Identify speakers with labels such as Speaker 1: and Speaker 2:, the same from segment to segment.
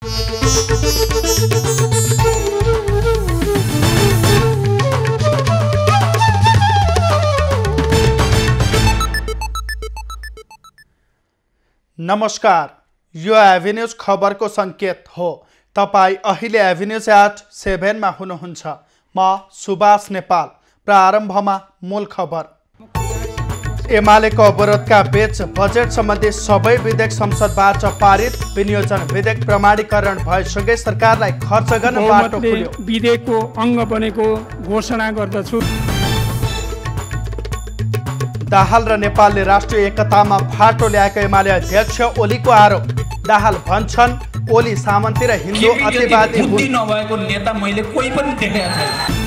Speaker 1: नमस्कार, यो एभिन्यूज खबरको संकेत हो। तपाई अहिले एभिन्यूज एट 7 मा हुनुहुन्छ। म सुभाष नेपाल। प्रारम्भमा मूल खबर। एमालेको अवरोधका बीच बजेट सम्बन्धी सबै विधेयक संसदबाट पारित। विनियोजन विधेयक प्रमाणीकरण भएसँगै सरकारलाई खर्च गर्न बाटो खुल्यो।
Speaker 2: विधेयकको अङ्ग बनेको घोषणा गर्दछु।
Speaker 1: दाहाल र नेपालले राष्ट्रिय एकतामा फाटो ल्याएको एमाले अध्यक्ष ओलीको आरोप। दाहाल भन्छन् ओली सामन्ती र हिन्दू अतिवादी
Speaker 3: नभएको नेता मैले कोही पनि देखेको छैन।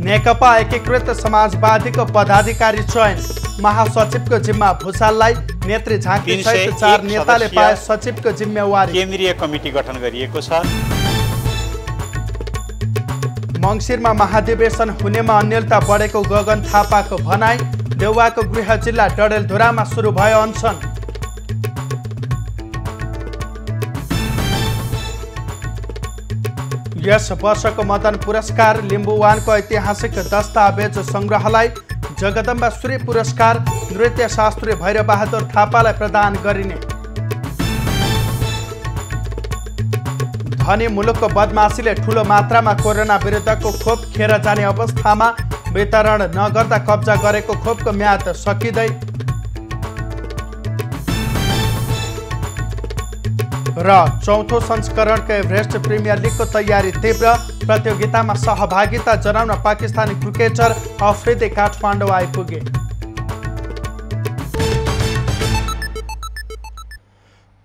Speaker 1: नेकपा एकीकृत समाजवादीको पदाधिकारी चयन। महासचिवको जिम्मा भुसाललाई। नेत्री झाँक्री सहित 4 नेताले पाए सचिवको जिम्मेवारी।
Speaker 4: केन्द्रीय कमिटी गठन गरिएको छ।
Speaker 1: मङ्सिरमा महाधिवेशन हुनेमा अन्यलता बढेको गगन थापाको भनाई। देउवाको गृह जिल्ला डडेलधुरामा सुरु भयो अनसन। यस वर्षको मदन पुरस्कार लिम्बुवानको ऐतिहासिक दस्तावेज सङ्ग्रहालय। जगदम्बा श्री पुरस्कार नृत्य शास्त्री भैरबहादुर थापालाई प्रदान गरिने। धनी मुलुकको बदमासीले ठूलो मात्रामा कोरोना विरुद्धको खोप खेर जाने अवस्थामा। वितरण नगर्दा कब्जा गरेको खोपको म्याद सकिँदै। र चौथो संस्करणको एभरेस्ट प्रिमियर लिगको तयारी तीव्र। प्रतियोगितामा सहभागिता जनाउन पाकिस्तानी क्रिकेटर अफ्रिदी काठमाडौँ आइपुगे।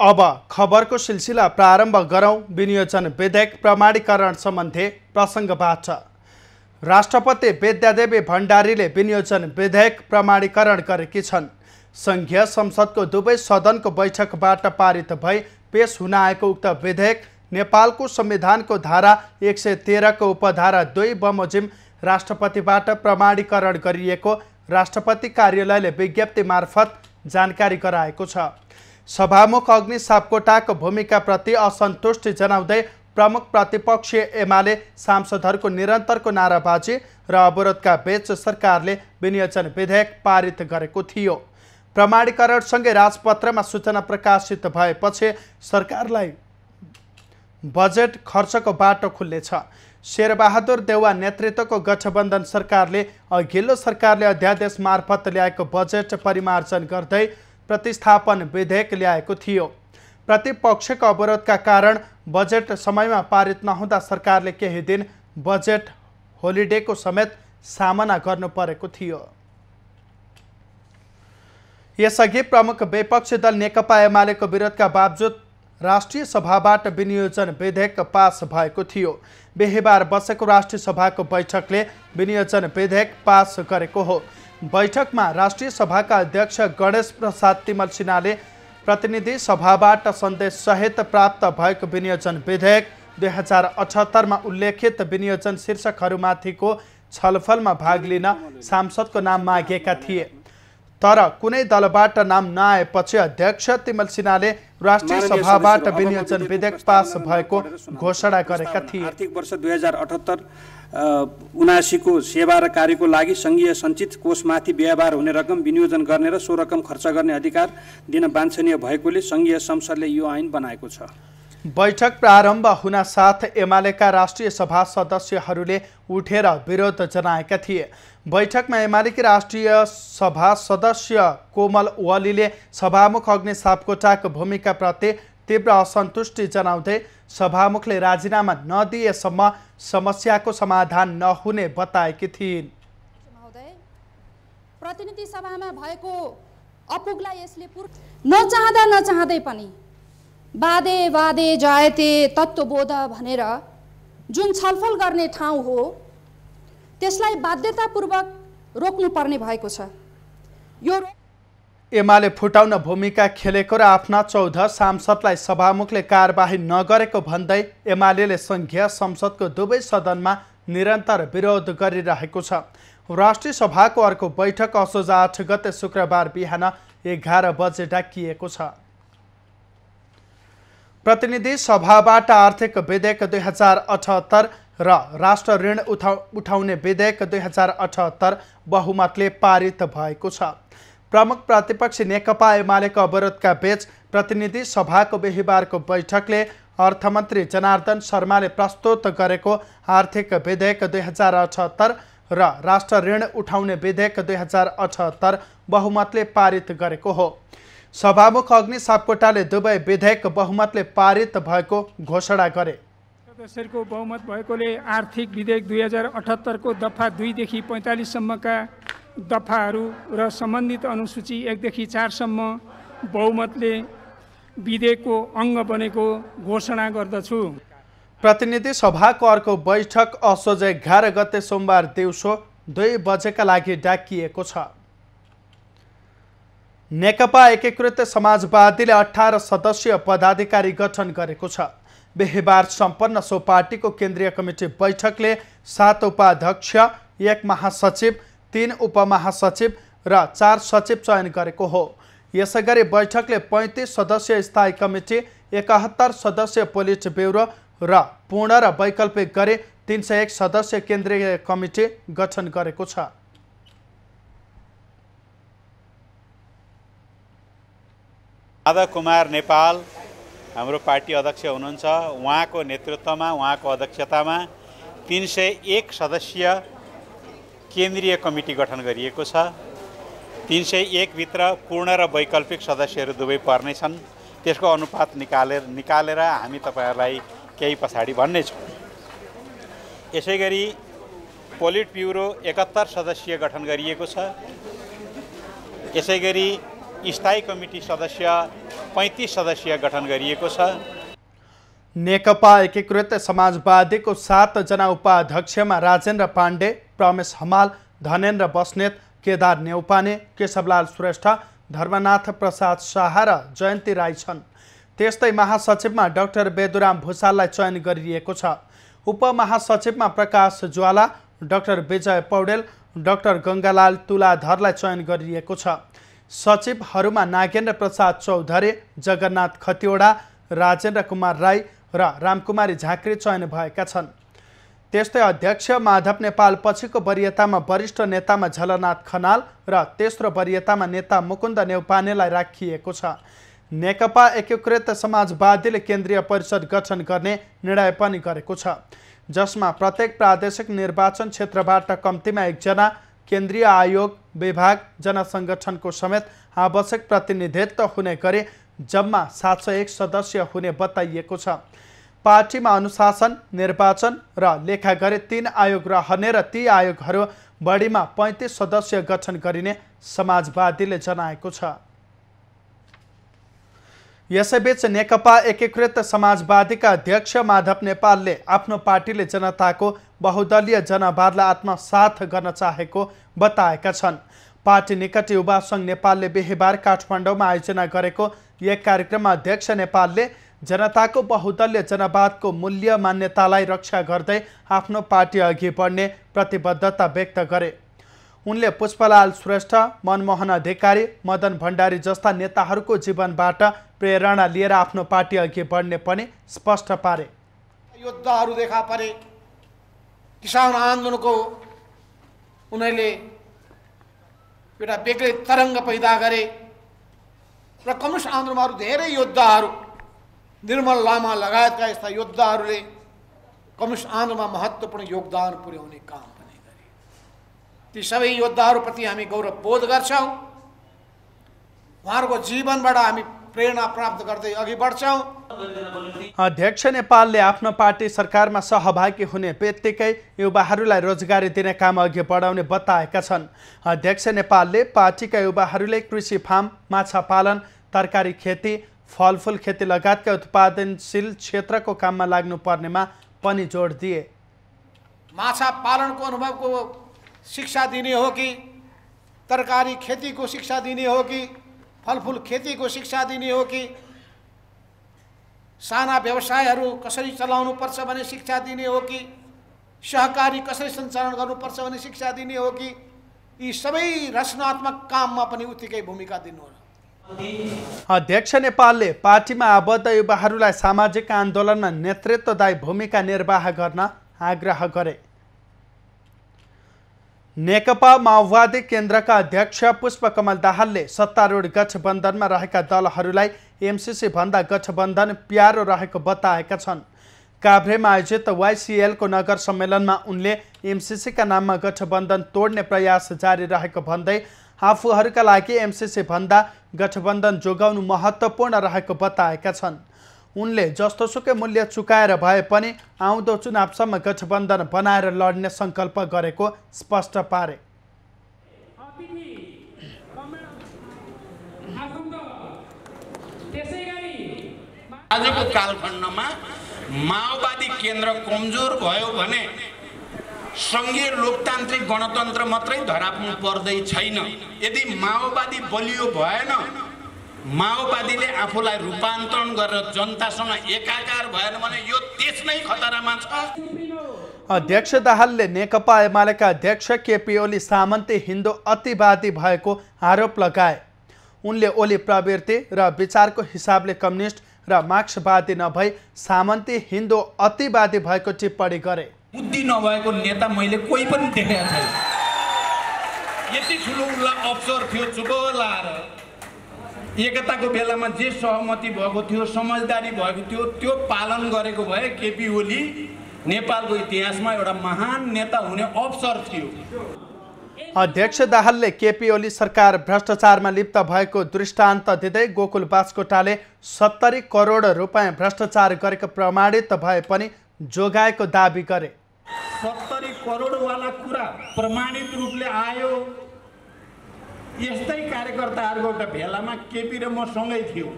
Speaker 1: अब खबरको सिलसिला प्रारम्भ गरौँ। विनियोजन विधेयक प्रमाणीकरण सम्बन्धी प्रसङ्गबाट। राष्ट्रपति विद्यादेवी भण्डारीले विनियोजन विधेयक प्रमाणीकरण गरेकी छन्। संघीय संसदको दुवै सदनको बैठकबाट पारित भई पेश हुन आएको उक्त विधेयक नेपालको संविधानको धारा 113 को उपधारा 2 बमोजिम राष्ट्रपतिबाट प्रमाणीकरण गरिएको राष्ट्रपति कार्यालयले विज्ञप्ति मार्फत जानकारी गराएको छ। सभामुख अग्नि सापकोटाको भूमिकाप्रति असन्तुष्टि जनाउँदै प्रमुख प्रतिपक्षीय एमाले सांसदहरूको निरन्तरको नाराबाजी र अवरोधका बीच सरकारले विनियोजन विधेयक पारित गरेको थियो। प्रमाणीकरणसँगै राजपत्रमा सूचना प्रकाशित भएपछि सरकारलाई बजेट खर्चको बाटो खुल्नेछ। शेरबहादुर देउवा नेतृत्वको गठबन्धन सरकारले अघिल्लो सरकारले अध्यादेश मार्फत ल्याएको बजेट परिमार्जन गर्दै प्रतिस्थापन विधेयक ल्याएको थियो। प्रतिपक्षको अवरोधका कारण बजेट समयमा पारित नहुँदा सरकारले केही दिन बजेट होलिडेको समेत सामना गर्नु परेको थियो। यसअघि प्रमुख विपक्षी दल नेकपा एमालेको विरोधका बावजुद राष्ट्रिय सभाबाट विनियोजन विधेयक पास भएको थियो। बिहिबार बसेको राष्ट्रिय सभाको बैठकले विनियोजन विधेयक पास गरेको हो। बैठकमा राष्ट्रिय सभाका अध्यक्ष गणेश प्रसाद तिमल सिन्हाले प्रतिनिधि सभाबाट सन्देश सहित प्राप्त भएको विनियोजन विधेयक 2078 मा उल्लेखित विनियोजन शीर्षकहरूमाथिको छलफलमा भाग लिन सांसदको नाम मागेका थिए। तर कुनै दलबाट नाम नआएपछि अध्यक्ष तिमल सिन्हाले राष्ट्रिय सभाबाट विनियोजन विधेयक पास भएको घोषणा गरेका थिए।
Speaker 5: आर्थिक वर्ष 2078-79 को सेवा र कार्यको लागि संघीय सञ्चित कोषमाथि व्यवहार हुने रकम विनियोजन गर्ने र सो रकम खर्च गर्ने अधिकार दिन वाञ्छनीय भएकोले संघीय संसदले यो ऐन बनाएको छ।
Speaker 1: बैठक प्रारम्भ हुन साथ एमालेका राष्ट्रिय सभा सदस्यहरूले उठेर विरोध जनाएका थिए। बैठकमा एमालेकी राष्ट्रिय सभा सदस्य कोमल ओलीले सभामुख अग्नि सापकोटाको भूमिकाप्रति तीव्र असन्तुष्टि जनाउँदै सभामुखले राजीनामा नदिएसम्म समस्याको समाधान नहुने बताएकी थिइन्।
Speaker 6: प्रतिनिधि सभामा भएको अपुगलाई यसले नचाहँदा नचाहँदै पनि वादे वादे जायते तत्त्वबोध भनेर जुन छलफल गर्ने ठाउँ हो त्यसलाई बाध्यतापूर्वक रोक्नुपर्ने भएको छ। यो
Speaker 1: एमाले फुटाउन भूमिका खेलेको र आफ्ना 14 सांसदलाई सभामुखले कारबाही नगरेको भन्दै एमालेले संघीय संसदको दुवै सदनमा निरन्तर विरोध गरिरहेको छ। राष्ट्रिय सभाको अर्को बैठक असोज 8 गते शुक्रबार बिहान 11 बजे डाकिएको छ। प्रतिनिधि सभाबाट आर्थिक विधेयक 2078 र राष्ट्र ऋण उठाउने विधेयक 2078 बहुमतले पारित भएको छ। प्रमुख प्रतिपक्षी नेकपा एमालेको अवरोधका बीच प्रतिनिधि सभाको बिहीबारको बैठकले अर्थमन्त्री जनार्दन शर्माले प्रस्तुत गरेको आर्थिक विधेयक 2078 र राष्ट्र ऋण उठाउने विधेयक 2078 बहुमतले पारित गरेको हो। सभामुख अग्नि सापकोटाले दुवै विधेयक बहुमतले पारित भएको घोषणा गरे।
Speaker 2: सदस्यहरूको बहुमत भएकोले आर्थिक विधेयक 2078 को दफा 2 देखि 45 सम्मका दफाहरू र सम्बन्धित अनुसूची 1 देखि 4 सम्म बहुमतले विधेयकको अङ्ग बनेको घोषणा गर्दछु।
Speaker 1: प्रतिनिधि सभाको अर्को बैठक असोज 11 गते सोमबार दिउँसो 2 बजेका लागि डाकिएको छ। नेकपा एकीकृत समाजवादीले 18 सदस्यीय पदाधिकारी गठन गरेको छ। बिहीबार सम्पन्न सो पार्टीको केन्द्रीय कमिटी बैठकले 7 उपाध्यक्ष, 1 महासचिव, 3 उपमहासचिव र 4 सचिव चयन गरेको हो। यसैगरी बैठकले 35 सदस्यीय स्थायी कमिटी, 71 सदस्यीय पोलिट ब्युरो र पूर्ण र वैकल्पिक गरी 301 सदस्यीय केन्द्रीय कमिटी गठन गरेको छ।
Speaker 4: माधव कुमार नेपाल हाम्रो पार्टी अध्यक्ष हुनुहुन्छ। उहाँको नेतृत्वमा, उहाँको अध्यक्षतामा 301 सदस्यीय केन्द्रीय कमिटी गठन गरिएको छ। 301 भित्र पूर्ण र वैकल्पिक सदस्यहरू दुवै पर्नेछन्। त्यसको अनुपात निकालेर हामी तपाईहरुलाई केही पछाडि भन्नेछौँ। यसैगरी पोलिट ब्युरो 71 सदस्यीय गठन गरिएको छ। यसैगरी स्थायी कमिटी सदस्य 35 सदस्यीय गठन गरिएको छ।
Speaker 1: नेकपा एकीकृत समाजवादीको 7 जना उपाध्यक्षमा राजेन्द्र पाण्डे, प्रमेश हमाल, धनेन्द्र बस्नेत, केदार नेउपाने, केशवलाल श्रेष्ठ, धर्मनाथ प्रसाद शाह र जयन्ती राई छन्। त्यस्तै महासचिवमा डाक्टर बेदुराम भूषाललाई चयन गरिएको छ। उपमहासचिवमा प्रकाश ज्वाला, डाक्टर विजय पौडेल, डाक्टर गङ्गालाल तुलाधरलाई चयन गरिएको छ। सचिवहरूमा नागेन्द्र प्रसाद चौधरी, जगन्नाथ खतिवडा, राजेन्द्र कुमार राई र रामकुमारी झाँक्री चयन भएका छन्। त्यस्तै अध्यक्ष माधव नेपाल पछिको वरियतामा वरिष्ठ नेतामा झलनाथ खनाल र तेस्रो वरियतामा नेता मुकुन्द नेउपानेलाई राखिएको छ। नेकपा एकीकृत समाजवादीले केन्द्रीय परिषद गठन गर्ने निर्णय पनि गरेको छ, जसमा प्रत्येक प्रादेशिक निर्वाचन क्षेत्रबाट कम्तीमा 1 जना, केन्द्रीय आयोग, विभाग, जनसङ्गठनको समेत आवश्यक प्रतिनिधित्व हुने गरी जम्मा 701 सदस्य हुने बताइएको छ। पार्टीमा अनुशासन, निर्वाचन र लेखा गरी 3 आयोग रहने र ती आयोगहरू बढीमा 35 सदस्य गठन गरिने समाजवादीले जनाएको छ। यसैबीच नेकपा एकीकृत समाजवादीका अध्यक्ष माधव नेपालले आफ्नो पार्टीले जनताको बहुदलीय जनवादलाई आत्मसात गर्न चाहेको बताएका छन्। पार्टी निकट युवा सङ्घ नेपालले बिहीबार काठमाडौँमा आयोजना गरेको एक कार्यक्रममा अध्यक्ष नेपालले जनताको बहुदलीय जनवादको मूल्य मान्यतालाई रक्षा गर्दै आफ्नो पार्टी अघि बढ्ने प्रतिबद्धता व्यक्त गरे। उनले पुष्पलाल श्रेष्ठ, मनमोहन अधिकारी, मदन भण्डारी जस्ता नेताहरूको जीवनबाट प्रेरणा लिएर आफ्नो पार्टी अघि बढ्ने पनि स्पष्ट पारे।
Speaker 7: योद्धाहरू देखा परे, किसान आन्दोलनको उनीहरूले एउटा बेग्लै तरङ्ग पैदा गरे र कम्युनिस्ट आन्दोलनमा धेरै योद्धाहरू, निर्मल लामा लगायतका यस्ता योद्धाहरूले कम्युनिस्ट आन्दोलनमा महत्त्वपूर्ण योगदान पुर्याउने काम पनि गरे। ती सबै योद्धाहरूप्रति हामी गौरव बोध गर्छौँ। उहाँहरूको जीवनबाट हामी प्रेरणा प्राप्त गर्दै अघि बढ्छौँ।
Speaker 1: अध्यक्ष नेपालले आफ्नो पार्टी सरकारमा सहभागी हुने बित्तिकै युवाहरूलाई रोजगारी दिने काम अघि बढाउने बताएका छन्। अध्यक्ष नेपालले पार्टीका युवाहरूले कृषि फार्म, माछा पालन, तरकारी खेती, फलफुल खेती लगायतका उत्पादनशील क्षेत्रको काममा लाग्नुपर्नेमा पनि जोड दिए।
Speaker 7: माछा पालनको अनुभवको शिक्षा दिने हो कि तरकारी खेतीको शिक्षा दिने हो कि फलफुल खेतीको शिक्षा दिने हो कि साना व्यवसायहरू कसरी चलाउनुपर्छ भन्ने शिक्षा दिने हो कि सहकारी कसरी सञ्चालन गर्नुपर्छ भन्ने शिक्षा दिने हो कि यी सबै रचनात्मक काममा पनि उत्तिकै भूमिका दिनु हो।
Speaker 1: अध्यक्ष नेपालले पार्टीमा आबद्ध युवाहरूलाई सामाजिक आन्दोलनमा नेतृत्वदायी भूमिका निर्वाह गर्न आग्रह गरे। नेकपा माओवादी केन्द्रका अध्यक्ष पुष्पकमल दाहालले सत्तारूढ गठबन्धनमा रहेका दलहरूलाई एमसीसी भन्दा गठबन्धन प्यारो रहेको बताएका छन्। काभ्रेमा आयोजित वाइसिएलको नगर सम्मेलनमा उनले एमसीसीका नाममा गठबन्धन तोड्ने प्रयास जारी रहेको भन्दै आफूहरूका लागि एमसीसी भन्दा गठबन्धन जोगाउनु महत्त्वपूर्ण रहेको बताएका छन्। उनले जस्तोसुकै मूल्य चुकाएर भए पनि आउँदो चुनावसम्म गठबन्धन बनाएर लड्ने सङ्कल्प गरेको स्पष्ट पारे।
Speaker 8: आजको कालखण्डमा माओवादी केन्द्र कमजोर भयो भने सङ्घीय लोकतान्त्रिक गणतन्त्र मात्रै धराप्नु पर्दै छैन। यदि माओवादी बलियो भएन, माओवादीले आफूलाई रूपान्तरण गरेर जनतासँग एकाकार भएन भने यो देश नै खतरामा छ।
Speaker 1: अध्यक्ष दाहालले नेकपा एमालेका अध्यक्ष केपी ओली सामन्ती हिन्दू अतिवादी भएको आरोप लगाए। उनले ओली प्रवृत्ति र विचारको हिसाबले कम्युनिस्ट र मार्क्सवादी नभई सामन्ती हिन्दू अतिवादी भएको टिप्पणी गरे।
Speaker 3: बुद्धि नभएको नेता मैले कोही पनि देखेको छैन।
Speaker 8: यति ठुलो उसलाई अवसर थियो चुको लाएर एकताको बेलामा जे सहमति भएको थियो, समझदारी भएको थियो, त्यो पालन गरेको भए केपी ओली नेपालको इतिहासमा एउटा महान नेता हुने अवसर थियो।
Speaker 1: अध्यक्ष दाहालले केपी ओली सरकार भ्रष्टाचारमा लिप्त भएको दृष्टान्त दिँदै गोकुल बास्कोटाले 70 करोड रुपैयाँ भ्रष्टाचार गरेको प्रमाणित भए पनि जोगाएको दाबी गरे।
Speaker 8: 70 करोडवाला कुरा प्रमाणित रूपले आयो। यस्तै कार्यकर्ताहरूको एउटा भेलामा केपी र म सँगै थियो।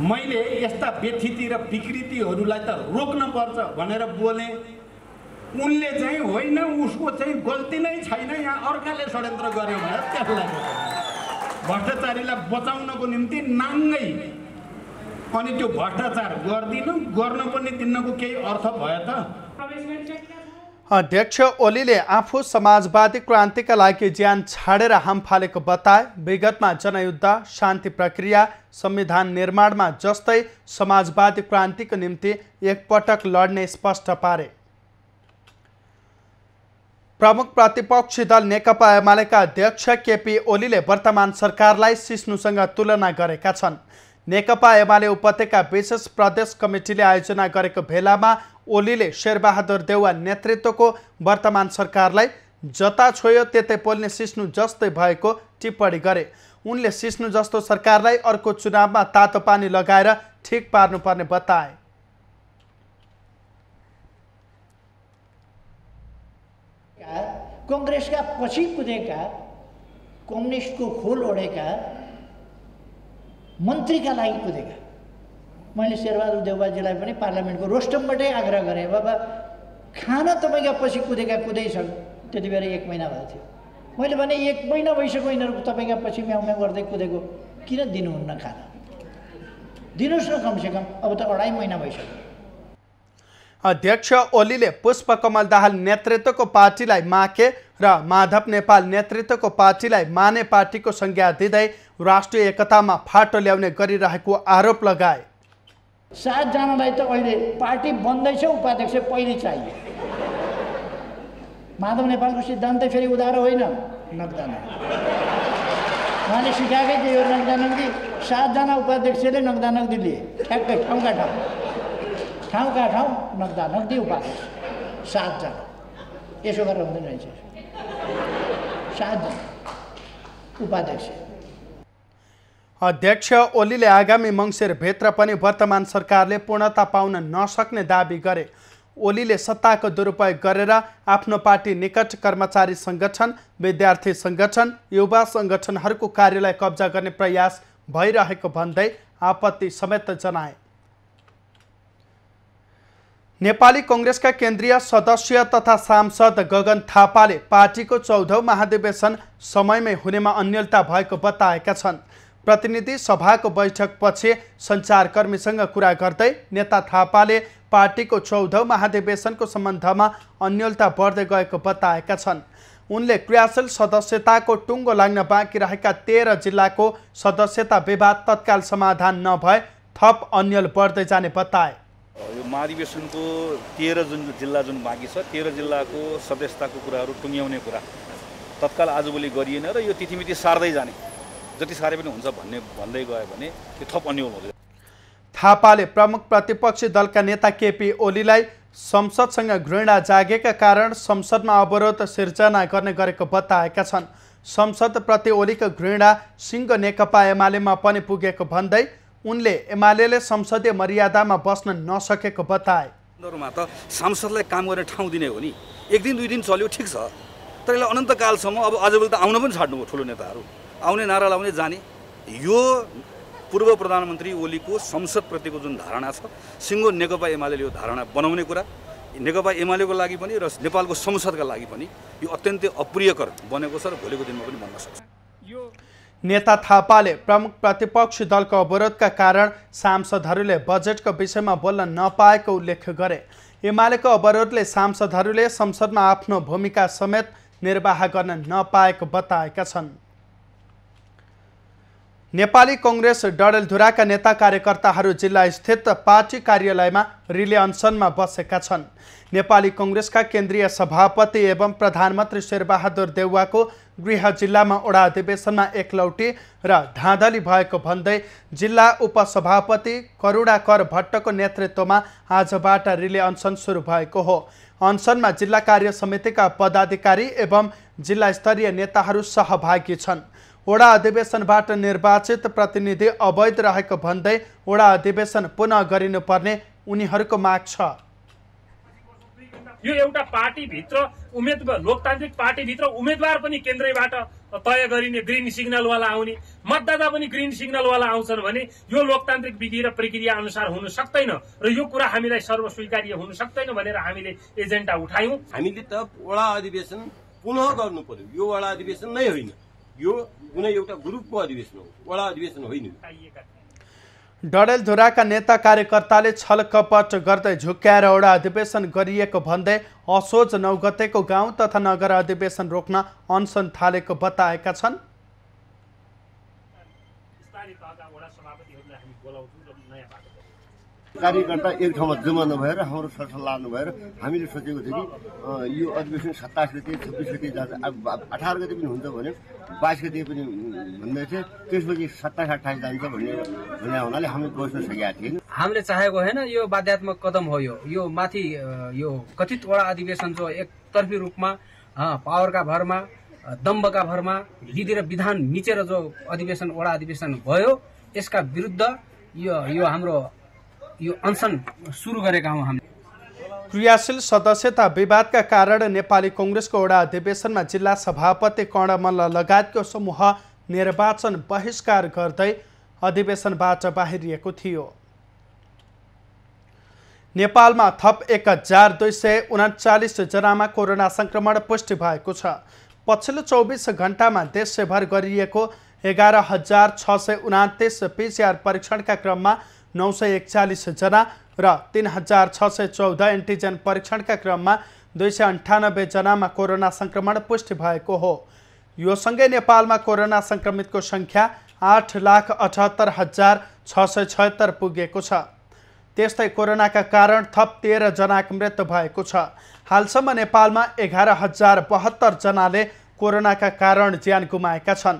Speaker 8: मैले यस्ता व्यथिति र विकृतिहरूलाई त रोक्न पर्छ भनेर बोले। उनले चाहिँ होइन, उसको चाहिँ गल्ती नै छैन, यहाँ अर्काले षड्यन्त्र गर्यो भनेर त्यसलाई भ्रष्टाचारीलाई बचाउनको निम्ति नाङ्गै अनि त्यो भ्रष्टाचार गर्न पनि दिनको केही अर्थ भयो त।
Speaker 1: अध्यक्ष ओलीले आफू समाजवादी क्रान्तिका लागि ज्यान छाडेर हाम फालेको बताए। विगतमा जनयुद्ध, शान्ति प्रक्रिया, संविधान निर्माणमा जस्तै समाजवादी क्रान्तिको निम्ति एकपटक लड्ने स्पष्ट पारे। प्रमुख प्रतिपक्षी दल नेकपा एमालेका अध्यक्ष केपी ओलीले वर्तमान सरकारलाई सिस्नुसँग तुलना गरेका छन्। नेकपा एमाले उपत्यका विशेष प्रदेश कमिटीले आयोजना गरेको भेलामा ओलीले शेरबहादुर देउवा नेतृत्वको वर्तमान सरकारलाई जता छोयो त्यतै पोल्ने सिस्नु जस्तै भएको टिप्पणी गरे। उनले सिस्नु जस्तो सरकारलाई अर्को चुनावमा तातो पानी लगाएर ठिक पार्नुपर्ने बताए।
Speaker 9: कांग्रेसका पछि कुदेका, कम्युनिस्टको खोल ओढेका मन्त्रीका लागि कुदेका। मैले शेरबहादुर देउवाजीलाई पनि पार्लियामेन्टको रोस्टमबाटै आग्रह गरेँ, बाबा खान तपाईँका पछि कुदेका कुदैछन्। त्यति बेला 1 महिना भएको थियो। मैले भने 1 महिना भइसक्यो यिनीहरू तपाईँका पछि म्याउ म्याउ गर्दै कुदेको, किन दिनुहुन्न खाना? दिनुहोस् न कमसेकम, अब त 2.5 महिना भइसक्यो।
Speaker 1: अध्यक्ष ओलीले पुष्पकमल दाहाल नेतृत्वको पार्टीलाई माके र माधव नेपाल नेतृत्वको पार्टीलाई माने पार्टीको संज्ञा दिँदै राष्ट्रिय एकतामा फाटो ल्याउने गरिरहेको आरोप लगाए।
Speaker 9: 7 जनालाई त अहिले पार्टी बन्दैछ, उपाध्यक्ष पहिले चाहियो। माधव नेपालको सिद्धान्त फेरि उधार होइन, नगदान। उहाँले सिकाएकै थियो, नगदानगदी। 7 जना उपाध्यक्षले नगदानगदी लिए, ठ्याक्कै ठाउँका ठाउँ नगदानगदी उपाध्यक्ष 7 जना। यसो गरेर हुँदैन रहेछ। 7 जना उपाध्यक्ष।
Speaker 1: अध्यक्ष ओलीले आगामी मङ्सिरभित्र पनि वर्तमान सरकारले पूर्णता पाउन नसक्ने दाबी गरे। ओलीले सत्ताको दुरुपयोग गरेर आफ्नो पार्टी निकट कर्मचारी सङ्गठन, विद्यार्थी सङ्गठन, युवा सङ्गठनहरूको कार्यालय कब्जा गर्ने प्रयास भइरहेको भन्दै आपत्ति समेत जनाए। नेपाली कांग्रेसका केन्द्रीय सदस्य तथा सांसद गगन थापाले पार्टीको 14औं महाधिवेशन समयमै हुनेमा अन्यलता भएको बताएका छन्। प्रतिनिधि सभाको बैठकपछि सञ्चारकर्मीसँग कुरा गर्दै नेता थापाले पार्टीको 14औं महाधिवेशनको सम्बन्धमा अन्यलता बढ्दै गएको बताएका छन्। उनले क्रियाशील सदस्यताको टुङ्गो लाग्न बाँकी रहेका 13 जिल्लाको सदस्यता विवाद तत्काल समाधान नभए थप अन्यल बढ्दै जाने बताए।
Speaker 10: यो महाधिवेशनको 13 जिल्ला जुन बाँकी छ 13 जिल्लाको सदस्यताको कुराहरू टुङ्ग्याउने कुरा तत्काल आजभोलि गरिएन र यो तिथिमिति सार्दै जाने जति सारे पनि हुन्छ भन्दै गयो भने त्यो थप अन्यल हुँदै।
Speaker 1: थापाले प्रमुख प्रतिपक्षी दलका नेता केपी ओलीलाई संसदसँग घृणा जागेका कारण संसदमा अवरोध सिर्जना गर्ने गरेको बताएका छन्। संसदप्रति ओलीको घृणा सिंह नेकपा एमालेमा पनि पुगेको भन्दै उनले एमालेले संसदीय मर्यादामा बस्न नसकेको बताए।
Speaker 10: त सांसदलाई काम गर्ने ठाउँ दिने हो नि, एक दिन दुई दिन चल्यो ठिक छ, तर यसलाई अनन्तकालसम्म अब आजभोलि त आउन पनि छाड्नुभयो ठुलो नेताहरू, आउने नारा लाउने जाने। यो पूर्व प्रधानमन्त्री ओलीको संसदप्रतिको जुन धारणा छ सिङ्गो नेकपा एमालेले यो धारणा बनाउने कुरा नेकपा एमालेको लागि पनि र नेपालको संसदका लागि पनि यो अत्यन्तै अप्रियकर बनेको छ र भोलिको दिनमा पनि बन्न सक्छ।
Speaker 1: नेता थापाले प्रमुख प्रतिपक्षी दलको अवरोधका कारण सांसदहरूले बजेटको विषयमा बोल्न नपाएको उल्लेख गरे। एमालेको अवरोधले सांसदहरूले संसदमा आफ्नो भूमिका समेत निर्वाह गर्न नपाएको बताएका छन्। नेपाली कांग्रेस डडेलधुराका नेता कार्यकर्ताहरू जिल्ला स्थित पार्टी कार्यालयमा रिले अनसनमा बसेका छन्। नेपाली कांग्रेसका केन्द्रीय सभापति एवं प्रधानमन्त्री शेरबहादुर देउवाको गृह जिल्लामा ओडा अधिवेशनमा एकलौटी र धाँधली भएको भन्दै जिल्ला उपसभापति करुणाकर भट्टको नेतृत्वमा आजबाट रिले अनसन सुरु भएको हो। अनसनमा जिल्ला कार्य समितिका पदाधिकारी एवं जिल्ला स्तरीय नेताहरू सहभागी छन्। ओडा अधिवेशनबाट निर्वाचित प्रतिनिधि अवैध रहेको भन्दै ओडा अधिवेशन पुनः गरिनुपर्ने उनीहरूको माग छ।
Speaker 11: यो एउटा पार्टीभित्र उम्मेदवार लोकतान्त्रिक पार्टीभित्र उम्मेदवार पनि केन्द्रबाट तय गरिने ग्रीन सिग्नलवाला आउने, मतदाता पनि ग्रीन सिग्नलवाला आउँछन् भने यो लोकतान्त्रिक विधि र प्रक्रिया अनुसार हुन सक्दैन र यो कुरा हामीलाई सर्वस्वीकार्य हुन सक्दैन भनेर हामीले एजेन्डा उठायौं।
Speaker 12: हामीले त वडा अधिवेशन पुनः गर्नु पर्यो। यो वडा अधिवेशन नै होइन, यो कुनै एउटा ग्रुपको अधिवेशन हो, वडा अधिवेशन होइन।
Speaker 1: डडेलधुराका नेता कार्यकर्ताले छलकपट गर्दै झुक्क्याएर ओडा अधिवेशन गरिएको भन्दै असोज 9 गतेको गाउँ तथा नगर अधिवेशन रोक्न अनसन थालेको बताएका छन्।
Speaker 13: कार्यकर्ता एक ठाउँमा जम्मा नभएर हाम्रो सरसल्लाह नभएर हामीले सोचेको थियो कि यो अधिवेशन 27 गते 26 गते जान्छ, 18 गते पनि हुन्छ भने 22 गते पनि भन्दै थियो, त्यसपछि 27 28 जान्छ भने हुनाले हामी बस्न सकेका थिएन।
Speaker 14: हामीले चाहेको होइन, यो बाध्यात्मक कदम हो। यो माथि यो कथित वडा अधिवेशन जो एकतर्फी रूपमा पावरका भरमा दम्बका भरमा विधि र विधान मिचेर जो अधिवेशन वडा अधिवेशन भयो, यसका विरुद्ध यो हाम्रो यो अनसन सुरु गरेका हौं। हामीले
Speaker 1: क्रियाशील सदस्यता विवादका कारण नेपाली कांग्रेसको ओडा अधिवेशनमा जिल्ला सभापति कर्ण मल्ल लगायतको समूह निर्वाचन बहिष्कार गर्दै अधिवेशनबाट बाहिरिएको थियो। नेपालमा थप 1239 जनामा कोरोना संक्रमण पुष्टि भएको छ। पछिल्लो 24 घण्टामा देशभर गरिएको 11629 पीसीआर परीक्षणका क्रममा 941 जना र 3614 एन्टिजन परीक्षणका क्रममा 298 जनामा कोरोना संक्रमण पुष्टि भएको हो। यो सँगै नेपालमा कोरोना संक्रमितको संख्या 8,78,676 पुगेको छ। त्यस्तै कोरोनाका कारण थप 13 जनाको मृत्यु भएको छ। हालसम्म नेपालमा 11,072 जनाले कोरोनाका कारण ज्यान गुमाएका छन्।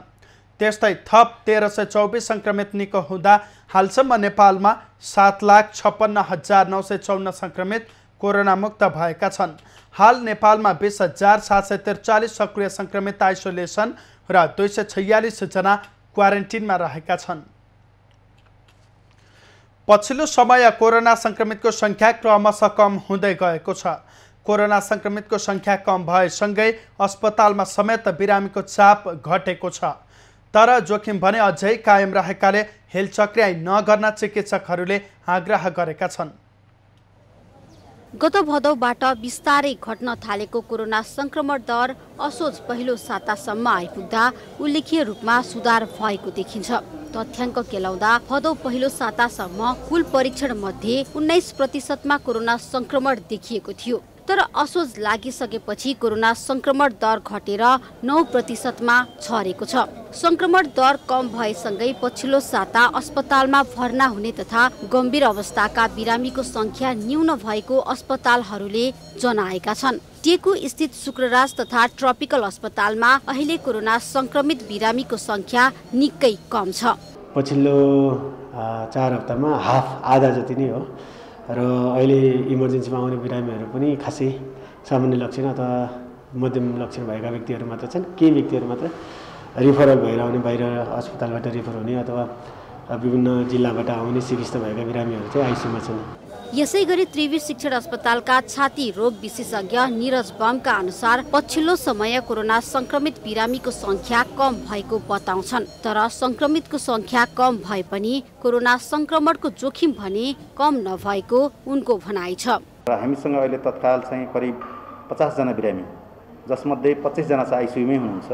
Speaker 1: त्यस्तै थप 1324 संक्रमित निको हुँदा हालसम्म नेपालमा 7,56,954 संक्रमित कोरोना मुक्त भएका छन्। हाल नेपालमा 20,743 सक्रिय संक्रमित आइसोलेसन र 246 जना क्वारेन्टिनमा रहेका छन्। पछिल्लो समय कोरोना संक्रमितको संख्या क्रमशः कम हुँदै गएको छ। कोरोना संक्रमितको संख्या कम भएसँगै अस्पतालमा समेत बिरामीको चाप घटेको छ। तर जोखिम भने अझै कायम रहेकाले हेलचक्र्याई नगर्न चिकित्सकहरूले आग्रह गरेका छन्।
Speaker 15: गत भदौबाट बिस्तारै घट्न थालेको कोरोना संक्रमण दर असोज पहिलो सातासम्म आइपुग्दा उल्लेख्य रूपमा सुधार भएको देखिन्छ। तथ्याङ्क केलाउँदा भदौ पहिलो सातासम्म कुल परीक्षण मध्ये 19% कोरोना संक्रमण देखिएको थियो। तर असोज लागिसकेपछि कोरोना संक्रमण दर घटेर 9%मा झरेको छ। संक्रमण दर कम भएसँगै पछिल्लो साता अस्पतालमा भर्ना हुने तथा गम्भीर अवस्थाका बिरामीको संख्या न्यून भएको अस्पतालहरूले जनाएका छन्। टेकु स्थित शुक्रराज तथा ट्रपिकल अस्पतालमा अहिले कोरोना संक्रमित बिरामीको संख्या निकै कम छ।
Speaker 16: पछिल्लो 4 हप्तामा आधा जति नै हो र अहिले इमर्जेन्सीमा आउने बिरामीहरू पनि खासै सामान्य लक्षण अथवा मध्यम लक्षण भएका व्यक्तिहरू मात्र छन्। केही व्यक्तिहरू मात्र रिफरल भएर आउने, बाहिर अस्पतालबाट रिफर हुने अथवा विभिन्न जिल्लाबाट आउने चिकित्सा भएका बिरामीहरू चाहिँ आइसियुमा छन्।
Speaker 15: यसैगरी त्रिवी शिक्षण अस्पतालका छाती रोग विशेषज्ञ निरज बमका अनुसार पछिल्लो समय कोरोना संक्रमित बिरामीको संख्या कम भएको बताउँछन्। तर संक्रमितको संख्या कम भए पनि कोरोना संक्रमणको जोखिम भने कम नभएको उनको भनाइ छ।
Speaker 17: हामीसँग अहिले तत्काल चाहिँ करिब 50 जना बिरामी, जसमध्ये 25 जना चाहिँ आइसियुमै हुनुहुन्छ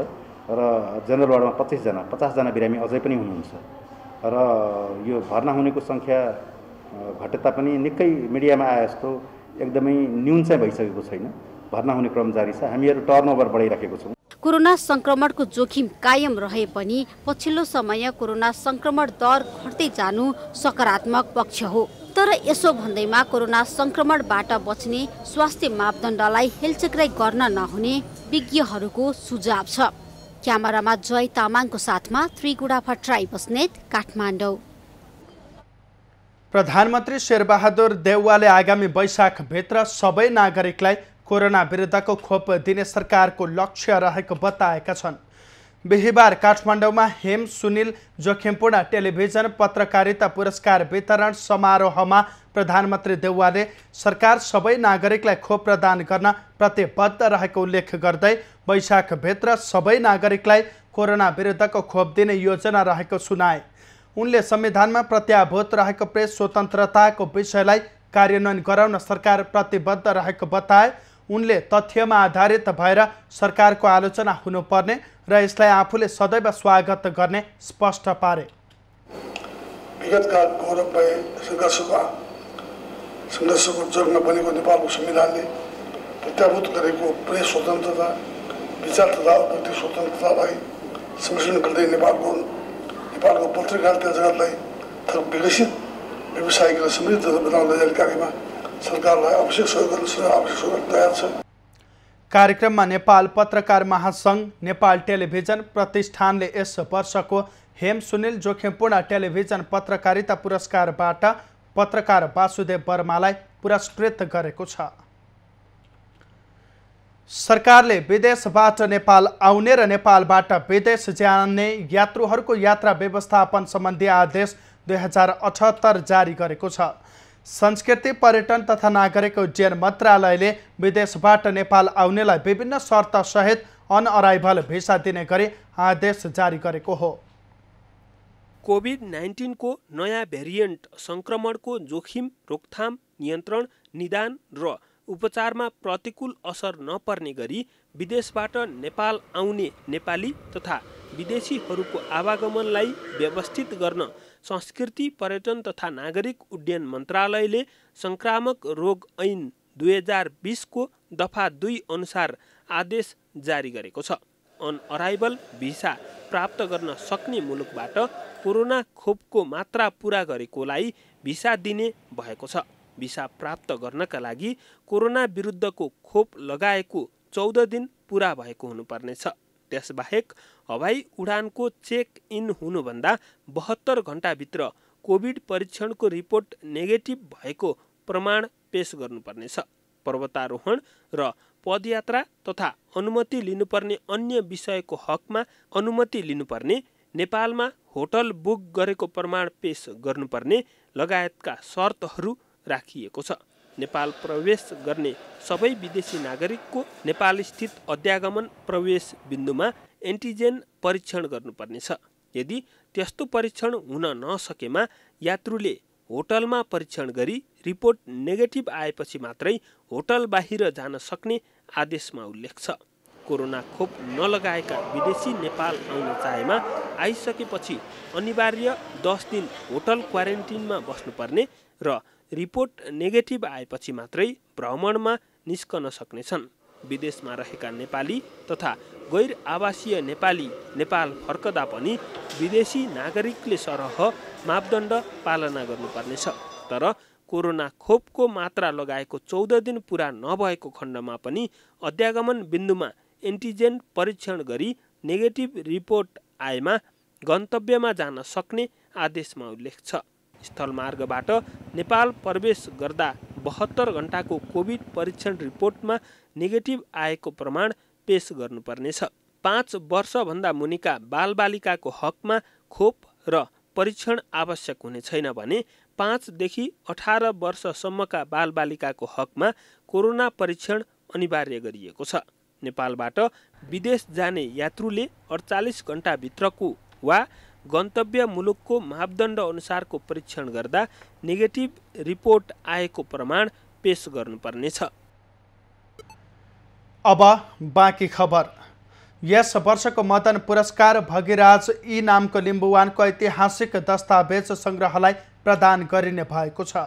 Speaker 17: र जनरल वार्डमा 25 जना, 50 जना बिरामी अझै पनि हुनुहुन्छ र यो भर्ना हुनेको संख्या घटे तापनि निकै मिडियामा आए जस्तो एकदमै न्यून चाहिँ भइसकेको छैन। भर्ना हुने क्रम जारी छ। हामीहरू टर्नओभर बढाइराखेको छौँ।
Speaker 15: कोरोना संक्रमणको जोखिम कायम रहे पनि पछिल्लो समय कोरोना संक्रमण दर घट्दै जानु सकारात्मक पक्ष हो। तर यसो भन्दैमा कोरोना संक्रमणबाट बच्ने स्वास्थ्य मापदण्डलाई हेलचक्राइ गर्न नहुने विज्ञहरूको सुझाव छ। क्यामेरामा जय तामाङको साथमा त्रिगुडा भट्टराई बस्नेत, काठमाडौँ।
Speaker 1: प्रधानमन्त्री शेरबहादुर देउवाले आगामी वैशाखभित्र सबै नागरिकलाई कोरोना विरुद्धको खोप दिने सरकारको लक्ष्य रहेको बताएका छन्। बिहिबार काठमाडौँमा हेम सुनिल जोखिमपूर्ण टेलिभिजन पत्रकारिता पुरस्कार वितरण समारोहमा प्रधानमन्त्री देउवाले सरकार सबै नागरिकलाई खोप प्रदान गर्न प्रतिबद्ध रहेको उल्लेख गर्दै वैशाखभित्र सबै नागरिकलाई कोरोना विरुद्धको खोप दिने योजना रहेको सुनाए। उनले संविधानमा प्रत्याभूत रहेको प्रेस स्वतन्त्रताको विषयलाई कार्यान्वयन गराउन सरकार प्रतिबद्ध रहेको बताए। उनले तथ्यमा आधारित भएर सरकारको आलोचना हुनुपर्ने र यसलाई आफूले सदैव स्वागत गर्ने स्पष्ट पारे।
Speaker 18: विगतका गौरवमय सङ्घर्षको जगमा बनेको नेपालको संविधानले प्रत्याभूत गरेको प्रेस स्वतन्त्रता, विचार तथा अभिव्यक्ति स्वतन्त्रतालाई संरक्षण गर्दै नेपालको पत्रकारिता जगतलाई थप विकसित, व्यावसायिक र समृद्ध बनाउन लैजाने कार्यमा सरकारलाई आवश्यक सहयोग गर्न आवश्यक सहयोग तयार छ।
Speaker 1: कार्यक्रममा नेपाल पत्रकार महासङ्घ, नेपाल टेलिभिजन प्रतिष्ठानले यस वर्षको हेम सुनिल जोखिमपूर्ण टेलिभिजन पत्रकारिता पुरस्कारबाट पत्रकार वासुदेव वर्मालाई पुरस्कृत गरेको छ। सरकारले विदेशबाट नेपाल आउने र नेपालबाट विदेश जाने यात्रुहरूको यात्रा व्यवस्थापन सम्बन्धी आदेश 2078 जारी गरेको छ। संस्कृति, पर्यटन तथा नागरिक उड्डयन मन्त्रालयले विदेशबाट नेपाल आउनेलाई विभिन्न शर्त सहित अनअराइभल भिसा दिने गरी आदेश जारी गरेको हो।
Speaker 19: कोभिड-19 को नयाँ भेरिएन्ट संक्रमणको जोखिम, रोकथाम, नियन्त्रण, निदान र उपचारमा प्रतिकूल असर नपर्ने गरी विदेशबाट नेपाल आउने नेपाली तथा विदेशीहरूको आवागमनलाई व्यवस्थित गर्न संस्कृति, पर्यटन तथा नागरिक उड्डयन मन्त्रालयले संक्रामक रोग ऐन 2020 को दफा 2 अनुसार आदेश जारी गरेको छ। अनअराइभल भिसा प्राप्त गर्न सक्ने मुलुकबाट कोरोना खोपको मात्रा पूरा गरेकोलाई भिसा दिने भएको छ। भिसा प्राप्त गर्नका लागि कोरोना विरुद्धको खोप लगाएको 14 दिन पूरा भएको हुनुपर्नेछ। त्यसबाहेक हवाई उडानको चेक इन हुनुभन्दा 72 घण्टाभित्र कोभिड परीक्षणको रिपोर्ट नेगेटिभ भएको प्रमाण पेश गर्नुपर्नेछ। पर्वतारोहण र पदयात्रा तथा अनुमति लिनुपर्ने अन्य विषयको हकमा अनुमति लिनुपर्ने, नेपालमा होटल बुक गरेको प्रमाण पेश गर्नुपर्ने लगायतका शर्तहरू राखिएको छ। नेपाल प्रवेश गर्ने सबै विदेशी नागरिकको नेपाल स्थित अध्यागमन प्रवेश बिन्दुमा एन्टिजेन परीक्षण गर्नुपर्नेछ। यदि त्यस्तो परीक्षण हुन नसकेमा यात्रुले होटलमा परीक्षण गरी रिपोर्ट नेगेटिभ आएपछि मात्रै होटल बाहिर जान सक्ने आदेशमा उल्लेख छ। कोरोना खोप नलगाएका विदेशी नेपाल आउन चाहेमा आइसकेपछि अनिवार्य 10 दिन होटल क्वारेन्टिनमा बस्नुपर्ने र रिपोर्ट नेगेटिभ आएपछि मात्रै भ्रमणमा निस्कन सक्नेछन्। विदेशमा रहेका नेपाली तथा गैर आवासीय नेपाली नेपाल फर्कदा पनि विदेशी नागरिकले सरह मापदण्ड पालना गर्नुपर्नेछ। तर कोरोना खोपको मात्रा लगाएको 14 दिन पूरा नभएको खण्डमा पनि अध्यागमन बिन्दुमा एन्टिजेन परीक्षण गरी नेगेटिभ रिपोर्ट आएमा गन्तव्यमा जान सक्ने आदेशमा उल्लेख छ। स्थलमार्गबाट नेपाल प्रवेश गर्दा 72 घण्टाको कोभिड परीक्षण रिपोर्टमा नेगेटिभ आएको प्रमाण पेश गर्नुपर्नेछ। 5 वर्षभन्दा मुनिका बालबालिकाको हकमा खोप र परीक्षण आवश्यक हुने छैन भने 5 देखि 18 वर्षसम्मका बालबालिकाको हकमा कोरोना परीक्षण अनिवार्य गरिएको छ। नेपालबाट विदेश जाने यात्रुले 48 घण्टाभित्रको वा गन्तव्य मुलुकको मापदण्ड अनुसारको परीक्षण गर्दा नेगेटिभ रिपोर्ट आएको प्रमाण पेश गर्नुपर्नेछ।
Speaker 1: अब बाँकी खबर। यस वर्षको मदन पुरस्कार भगिराज ई नामको लिम्बुवानको ऐतिहासिक दस्तावेज सङ्ग्रहलाई प्रदान गरिने भएको छ।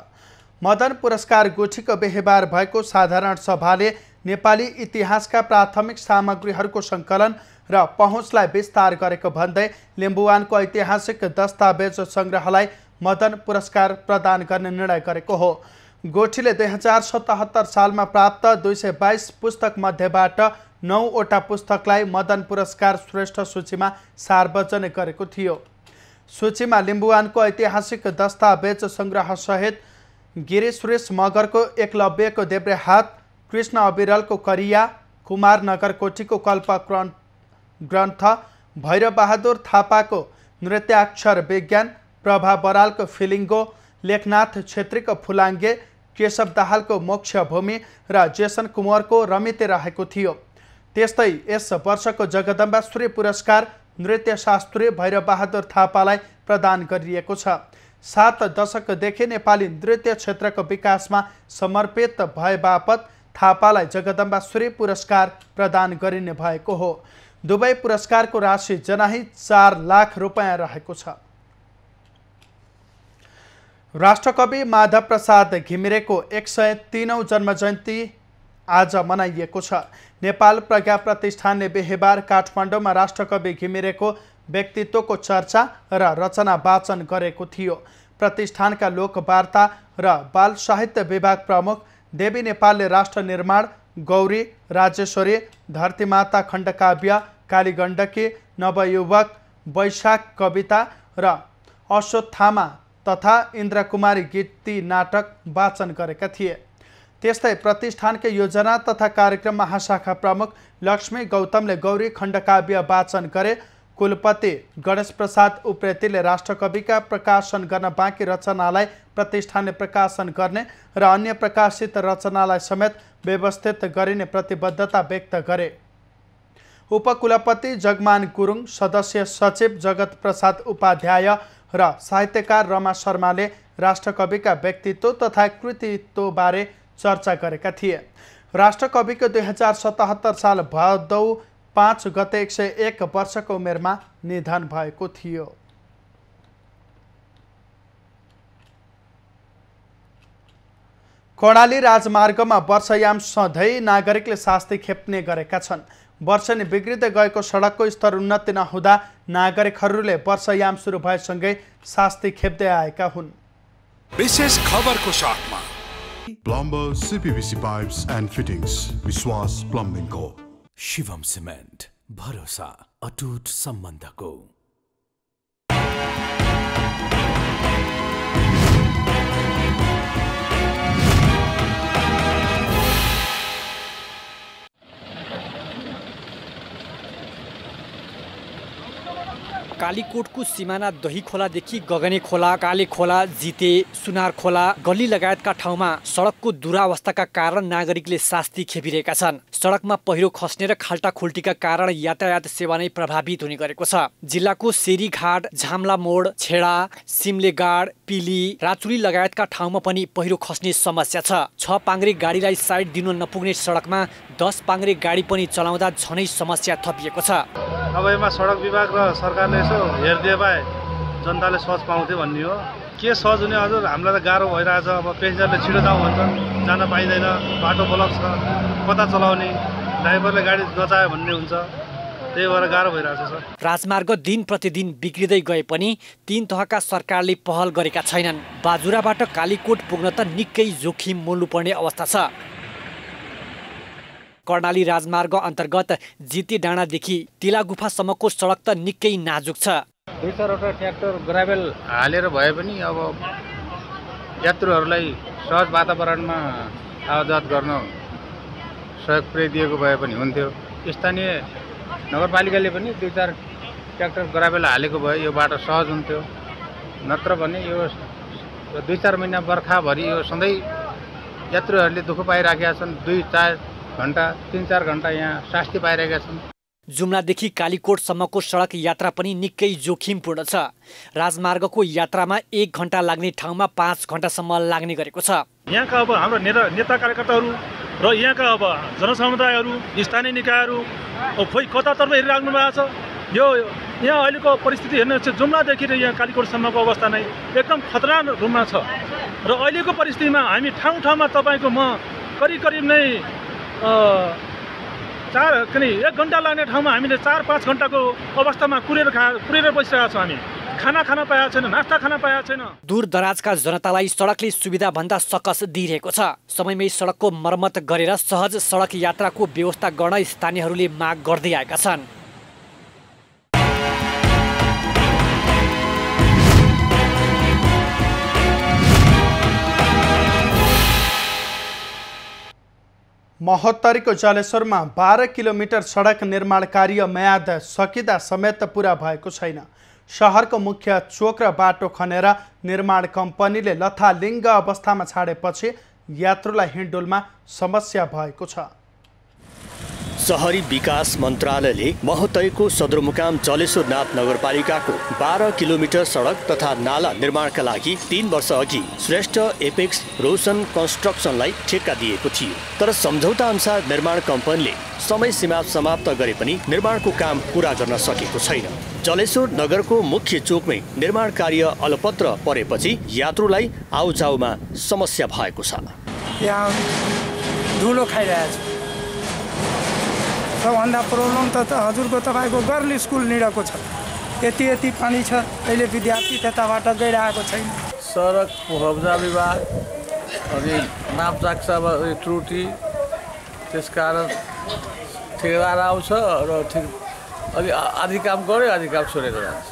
Speaker 1: मदन पुरस्कार गुठीको बिहिबार भएको साधारण सभाले नेपाली इतिहासका प्राथमिक सामग्रीहरूको सङ्कलन र पहुँचलाई विस्तार गरेको भन्दै लिम्बुवानको ऐतिहासिक दस्तावेज सङ्ग्रहलाई मदन पुरस्कार प्रदान गर्ने निर्णय गरेको हो। गोठीले 2077 सालमा प्राप्त 222 पुस्तक मध्येबाट 9वटा पुस्तकलाई मदन पुरस्कार श्रेष्ठ सूचीमा सार्वजनिक गरेको थियो। सूचीमा लिम्बुवानको ऐतिहासिक दस्तावेज सङ्ग्रहसहित गिरीश्वरेश मगरको एकलव्यको देब्रे हात, कृष्ण अविरलको करिया, कुमार नगरकोटीको कल्प ग्रन्थ, भैरबबहादुर थापाको नृत्याक्षर विज्ञान, प्रभा बरालको फिलिङ्गो, लेखनाथ छेत्रीको फुलाङ्गे, केशव दाहालको मोक्ष भूमि र जेसन कुमारको रमिते रहेको थियो। त्यस्तै यस वर्षको जगदम्बा श्री पुरस्कार नृत्यशास्त्री भैरबबहादुर थापालाई प्रदान गरिएको छ। 7 दशकदेखि नेपाली नृत्य क्षेत्रको विकासमा समर्पित भए बापत थापालाई जगदम्बा श्री पुरस्कार प्रदान गरिने भएको हो। दुवै पुरस्कारको राशि जनाही 4 लाख रुपैयाँ रहेको छ। राष्ट्रकवि माधव प्रसाद घिमिरेको 103औं जन्मजयन्ती आज मनाइएको छ। नेपाल प्रज्ञा प्रतिष्ठानले बिहिबार काठमाडौँमा राष्ट्रकवि घिमिरेको व्यक्तित्वको चर्चा र रचना वाचन गरेको थियो। प्रतिष्ठानका लोकवार्ता र बाल साहित्य विभाग प्रमुख देवी नेपालले राष्ट्र निर्माण, गौरी, राजेश्वरी, धरतीमाता खण्डकाव्य, कालीगण्डकी, नवयुवक, वैशाख कविता र अश्वत्थामा तथा इन्द्रकुमारी गीति नाटक वाचन गरेका थिए। त्यस्तै प्रतिष्ठानकै योजना तथा कार्यक्रम महाशाखा प्रमुख लक्ष्मी गौतमले गौरी खण्डकाव्य वाचन गरे। कुलपति गणेश प्रसाद उप्रेतीले राष्ट्रकविका प्रकाशन गर्न बाँकी रचनालाई प्रतिष्ठानले प्रकाशन गर्ने र अन्य प्रकाशित रचनालाई समेत व्यवस्थित गरिने प्रतिबद्धता व्यक्त गरे। उपकुलपति जगमान गुरुङ, सदस्य सचिव जगत प्रसाद उपाध्याय र साहित्यकार रमा शर्माले राष्ट्रकविका व्यक्तित्व तथा कृतित्वबारे चर्चा गरेका थिए। राष्ट्रकविको 2077 साल भदौ 5 गते 101 वर्षको उमेरमा निधन भएको थियो। कर्णाली राजमार्गमा वर्षायाम सधैँ नागरिकले शास्ति खेप्ने गरेका छन्। वर्षेनी बिग्रिँदै गएको सडकको स्तर उन्नति नहुँदा नागरिकहरूले वर्षायाम सुरु भएसँगै शास्ति खेप्दै आएका हुन्।
Speaker 20: विशेष खबरको साथमा plumber CPVC Pipes and fittings, विश्वास प्लम्बिङको।
Speaker 21: शिवम सिमेन्ट, भरोसा अटुट सम्बन्धको।
Speaker 22: कालीकोटको सिमाना दही खोलादेखि गगने खोला, काले खोला, जिते, सुनार खोला, गल्ली लगायतका ठाउँमा सडकको दुरावस्थाका कारण नागरिकले शास्ति खेपिरहेका छन्। सडकमा पहिरो खस्ने र खाल्टा खुल्टीका कारण यातायात सेवा नै प्रभावित हुने गरेको छ। जिल्लाको सेरीघाट, झाम्ला मोड, छेडा, सिमलेगाड, पिली, राचुली लगायतका ठाउँमा पनि पहिरो खस्ने समस्या छ। 6 पाङ्ग्रे गाडीलाई साइड दिन नपुग्ने सडकमा 10 पाङ्ग्रे गाडी पनि चलाउँदा झनै समस्या थपिएको छ।
Speaker 23: अब यसमा सडक विभाग र सरकारले यसो हेरिदिए भए जनताले सोच पाउँथे भन्ने हो।
Speaker 5: के सहज हुने हजुर, हामीलाई त गाह्रो भइरहेछ। अब पेसेन्जरले छिटो जाउँ भन्छन्, जान पाइँदैन, बाटो ब्लक छ, कता चलाउने, ड्राइभरले गाडी नचायो भन्ने हुन्छ, त्यही भएर गाह्रो भइरहेछ सर।
Speaker 22: राजमार्ग दिन प्रतिदिन बिग्रिँदै गए पनि 3 तहका सरकारले पहल गरेका छैनन्। बाजुराबाट कालीकोट पुग्न त निकै जोखिम मोल्नुपर्ने अवस्था छ। कर्णाली राजमार्ग अन्तर्गत जिती डाँडादेखि तिलागुफासम्मको सडक त निकै नाजुक छ।
Speaker 6: 2-4वटा ट्र्याक्टर ग्राभेल हालेर भए पनि अब यात्रुहरूलाई सहज वातावरणमा आवाजात गर्न सहयोग पुर्याइदिएको भए पनि हुन्थ्यो। स्थानीय नगरपालिकाले पनि 2-4 ट्र्याक्टर ग्राभेल हालेको भए यो बाटो सहज हुन्थ्यो। नत्र भने यो 2-4 महिना बर्खाभरि यो सधैँ यात्रुहरूले दुःख पाइराखेका छन्। 2-4 घन्टा 3-4 घन्टा यहाँ शास्ति पाइरहेका छन्।
Speaker 22: जुम्लादेखि कालीकोटसम्मको सडक यात्रा पनि निकै जोखिमपूर्ण छ। राजमार्गको यात्रामा 1 घन्टा लाग्ने ठाउँमा 5 घन्टासम्म लाग्ने गरेको छ।
Speaker 5: यहाँका अब हाम्रो नेता कार्यकर्ताहरू र यहाँका अब जनसमुदायहरू, स्थानीय निकायहरू खोइ कतातर्फ हेरिराख्नु भएको छ। यो यहाँ अहिलेको परिस्थिति हेर्नु चाहिँ जुम्लादेखि र यहाँ कालीकोटसम्मको अवस्था नै एकदम खतरनाक रूपमा छ। र अहिलेको परिस्थितिमा हामी ठाउँमा तपाईँको म करिब नै 1 घन्टा लाग्ने ठाउँमा हामीले 4-5 घन्टाको अवस्थामा कुरेर बसिरहेका छौँ। हामी खाना खान पाएको छैन, नास्ता खान पाएको छैन।
Speaker 22: दूर दराजका जनतालाई सडकले सुविधा भन्दा सकस दिइरहेको छ। समयमै सडकको मर्मत गरेर सहज सडक यात्राको व्यवस्था गर्न स्थानीयहरूले माग गर्दै आएका छन्।
Speaker 1: महोत्तरीको जलेश्वरमा 12 किलोमिटर सडक निर्माण कार्य म्याद सकिँदा समेत पुरा भएको छैन। शहरको मुख्य चोक र बाटो खनेर निर्माण कम्पनीले लथालिङ्ग अवस्थामा छाडेपछि यात्रुलाई हिँडडुलमा समस्या भएको छ।
Speaker 23: शहरी विकास मन्त्रालयले महोत्तरीको सदरमुकाम जलेश्वरनाथ नगरपालिकाको 12 किलोमिटर सडक तथा नाला निर्माणका लागि 3 वर्ष अघि श्रेष्ठ एपेक्स रोशन कन्स्ट्रक्सनलाई ठेक्का दिएको थियो। तर सम्झौता अनुसार निर्माण कम्पनीले समय सीमा समाप्त गरे पनि निर्माणको काम पूरा गर्न सकेको छैन। जलेश्वर नगरको मुख्य चोकमै निर्माण कार्य अलपत्र परेपछि यात्रुलाई आउजाउमा समस्या भएको छ।
Speaker 24: यहाँ धुलो खाइरहेछ। सबभन्दा प्रब्लम त हजुरको तपाईँको गर्ल स्कुल निडको छ। यति पानी छ, अहिले विद्यार्थी त्यताबाट गइरहेको छैन।
Speaker 25: सडक मुआवजा विभाग अनि नापजाक्सा त्रुटि, त्यसकारण ठेकेदार आउँछ र अलि आधी काम गर्यो, आधी काम छोडेर जान्छ,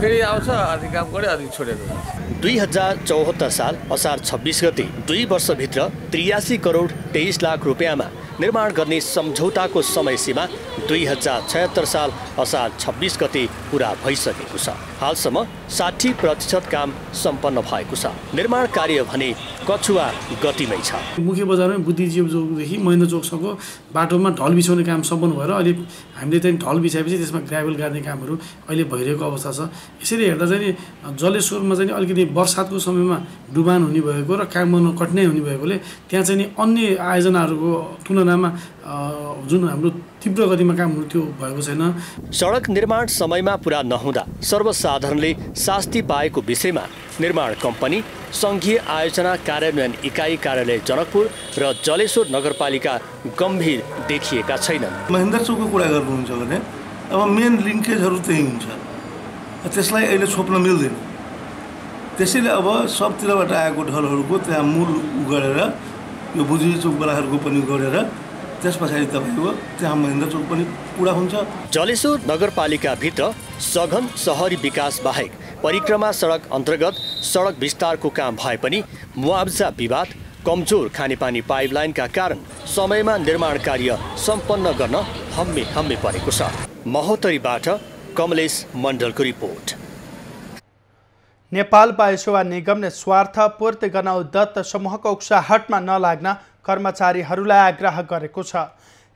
Speaker 25: फेरि आउँछ, आधी काम गर्यो, आधी छोडेर जान्छ।
Speaker 23: 2074 साल असार 26 गते 2 वर्षभित्र 83 करोड 23 लाख रुपियाँमा निर्माण गर्ने सम्झौताको समय सीमा 2076 साल असार 26 गते पुरा भइसकेको छ। हालसम्म 60% काम सम्पन्न भएको छ। निर्माण कार्य भने कछुवा गतिमै छ।
Speaker 26: मुख्य बजारमै बुद्धिजीवी चोकदेखि महेन्द्र चोकसम्मको बाटोमा ढल बिछाउने काम सम्पन्न भएर अहिले हामीले चाहिँ ढल बिछाएपछि त्यसमा ग्राभेल गाड्ने कामहरू अहिले भइरहेको अवस्था छ। यसरी हेर्दा चाहिँ जलेश्वरमा चाहिँ अलिकति बर्सातको समयमा डुबान हुने भएको र काम गर्न कठिनाइ हुने भएकोले त्यहाँ चाहिँ अन्य आयोजनाहरूको तुलनामा जुन हाम्रो तीव्र गतिमा कामहरू त्यो भएको छैन।
Speaker 23: सडक निर्माण समयमा पुरा नहुँदा सर्वसाधारणले शास्ति पाएको विषयमा निर्माण कम्पनी, सङ्घीय आयोजना कार्यान्वयन इकाइ कार्यालय जनकपुर र जलेश्वर नगरपालिका गम्भीर देखिएका छैनन्।
Speaker 27: महेन्द्र चोकको कुरा गर्नुहुन्छ भने अब मेन लिङ्केजहरू त्यही हुन्छ, त्यसलाई अहिले छोप्न मिल्दैन। त्यसैले अब सबतिरबाट आएको ढलहरूको त्यहाँ मूल गरेर यो बुद्धिजीवी चोक बलाहरूको पनि गरेर त्यस पछाडि तपाईँको त्यहाँ महेन्द्र चोक पनि पुरा हुन्छ।
Speaker 23: जलेश्वर नगरपालिकाभित्र सघन सहरी विकास बाहेक परिक्रमा सडक अन्तर्गत सडक विस्तारको काम भए पनि मुआवजा विवाद, कमजोर खानेपानी पाइपलाइनका कारण समयमा निर्माण कार्य सम्पन्न गर्न हम्मे परेको छ। महोत्तरीबाट कमलेश मण्डलको रिपोर्ट।
Speaker 1: नेपाल वायु सेवा निगमले स्वार्थ पूर्ति गर्न उद्धत समूहको उक्साहटमा नलाग्न कर्मचारीहरूलाई आग्रह गरेको छ।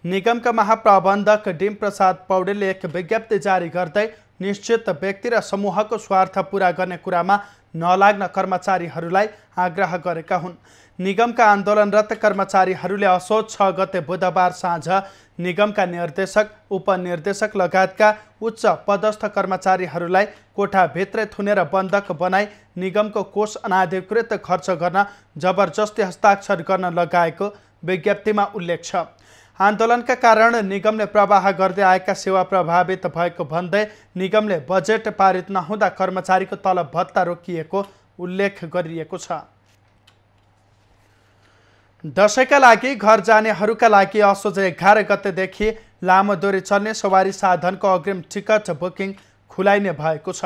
Speaker 1: निगमका महाप्रबन्धक डिम प्रसाद पौडेलले एक विज्ञप्ति जारी गर्दै निश्चित व्यक्ति र समूहको स्वार्थ पूरा गर्ने कुरामा नलाग्न कर्मचारीहरूलाई आग्रह गरेका हुन्। निगमका आन्दोलनरत कर्मचारीहरूले असोज 6 गते बुधबार साँझ निगमका निर्देशक, उपनिर्देशक लगायतका उच्च पदस्थ कर्मचारीहरूलाई कोठाभित्रै थुनेर बन्धक बनाई निगमको कोष अनाधिकृत खर्च गर्न जबरजस्ती हस्ताक्षर गर्न लगाएको विज्ञप्तिमा उल्लेख छ। आन्दोलनका कारण निगमले प्रवाह गर्दै आएका सेवा प्रभावित भएको भन्दै निगमले बजेट पारित नहुँदा कर्मचारीको तलब भत्ता रोकिएको उल्लेख गरिएको छ। दशैंका लागि घर जानेहरूका लागि असोज 11 गतेदेखि लामो दूरी चल्ने सवारी साधनको अग्रिम टिकट बुकिङ खुलाइने भएको छ।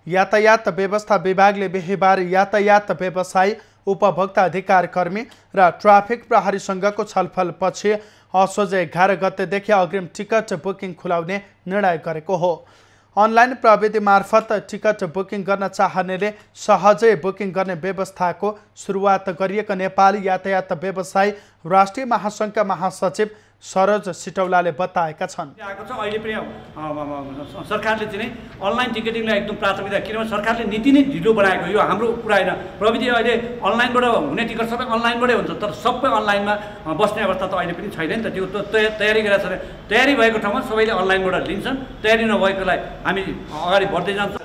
Speaker 1: यातायात व्यवस्था विभागले बिहीबार यातायात व्यवसायी, उपभोक्ता अधिकार कर्मी र ट्राफिक प्रहरीसँगको छलफलपछि असोज 11 गतेदेखि अग्रिम टिकट बुकिङ खुलाउने निर्णय गरेको हो। अनलाइन प्रविधि मार्फत टिकट बुकिङ गर्न चाहनेले सहजै बुकिङ गर्ने व्यवस्थाको सुरुवात गरिएको नेपाली यातायात व्यवसायी राष्ट्रिय महासङ्घका महासचिव सरोज सिटौलाले बताएका छन्।
Speaker 2: अहिले पनि सरकारले चाहिँ अनलाइन टिकटिङलाई एकदम प्राथमिकता, किनभने सरकारले नीति नै ढिलो बनाएको, यो हाम्रो कुरा होइन। प्रविधि अहिले अनलाइनबाट हुने टिकट सबै अनलाइनबाटै हुन्छ, तर सबै अनलाइनमा बस्ने अवस्था त अहिले पनि छैन नि त। त्यो तयारी गरेर छ, तयारी भएको ठाउँमा सबैले अनलाइनबाट लिन्छन्, तयारी नभएकोलाई हामी अगाडि बढ्दै जान्छौँ।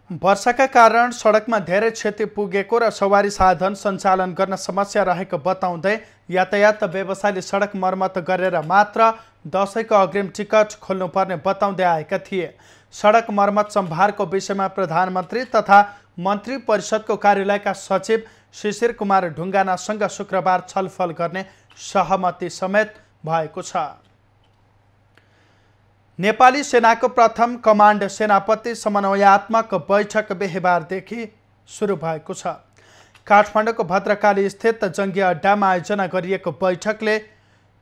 Speaker 1: वर्षाका कारण सडकमा धेरै क्षति पुगेको र सवारी साधन सञ्चालन गर्न समस्या रहेको बताउँदै यातायात व्यवसायले सडक मर्मत गरेर मात्र दशैंको अग्रिम टिकट खोल्नुपर्ने बताउँदै आएका थिए। सडक मर्मत सम्भारको विषयमा प्रधानमन्त्री तथा मन्त्री परिषदको कार्यालयका सचिव शिशिर कुमार ढुङ्गानासँग शुक्रबार छलफल गर्ने सहमति समेत भएको छ। नेपाली सेनाको प्रथम कमान्ड सेनापति समन्वयात्मक बैठक बिहीबारदेखि सुरु भएको छ। काठमाडौँको भद्रकाली स्थित जङ्गी अड्डामा आयोजना गरिएको बैठकले